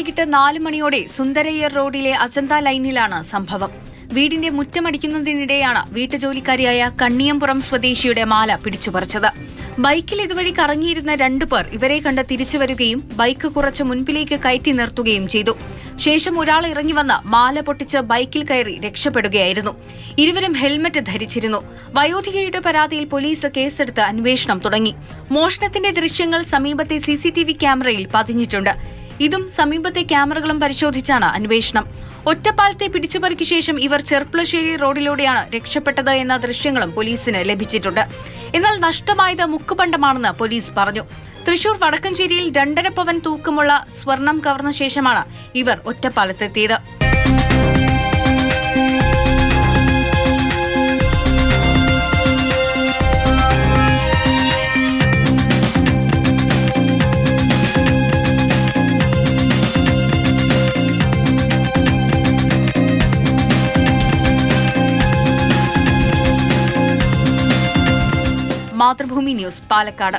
വൈകിട്ട് 4 മണിയോടെ സുന്ദരയ്യർ റോഡിലെ അജന്ത ലൈനിലാണ് സംഭവം. വീടിന്റെ മുറ്റമടിക്കുന്നതിനിടെയാണ് വീട്ടുജോലിക്കാരിയായ കണ്ണിയംപുറം സ്വദേശിയുടെ മാല പിടിച്ചുപറിച്ചത്. ബൈക്കിൽ ഇതുവഴി കറങ്ങിയിരുന്ന 2 പേർ ഇവരെ കണ്ട് തിരിച്ചുവരികയും ബൈക്ക് കുറച്ച് മുൻപിലേക്ക് കയറ്റി നിർത്തുകയും ചെയ്തു. ശേഷം ഒരാൾ ഇറങ്ങി വന്ന് മാല പൊട്ടിച്ച് ബൈക്കിൽ കയറി രക്ഷപ്പെടുകയായിരുന്നു. ഇരുവരും ഹെൽമറ്റ് ധരിച്ചിരുന്നു. വയോധികയുടെ പരാതിയിൽ പോലീസ് കേസെടുത്ത് അന്വേഷണം തുടങ്ങി. മോഷണത്തിന്റെ ദൃശ്യങ്ങൾ സമീപത്തെ CCTV ക്യാമറയിൽ പതിഞ്ഞിട്ടുണ്ട്. ഇതും സമീപത്തെ ക്യാമറകളും പരിശോധിച്ചാണ് അന്വേഷണം. ഒറ്റപ്പാലത്തെ പിടിച്ചുപറിക്ക് ശേഷം ഇവർ ചെർപ്പുളശ്ശേരി റോഡിലൂടെയാണ് രക്ഷപ്പെട്ടത് എന്ന ദൃശ്യങ്ങളും പോലീസിന് ലഭിച്ചിട്ടുണ്ട്. എന്നാൽ നഷ്ടമായത് മുക്കുപണ്ടമാണെന്ന് പോലീസ് പറഞ്ഞു. തൃശൂർ വടക്കഞ്ചേരിയിൽ 2.5 പവൻ തൂക്കമുള്ള സ്വർണം കവർന്ന ശേഷമാണ് ഇവർ ഒറ്റപ്പാലത്തെത്തിയത്. മാതൃഭൂമി ന്യൂസ്, പാലക്കാട്.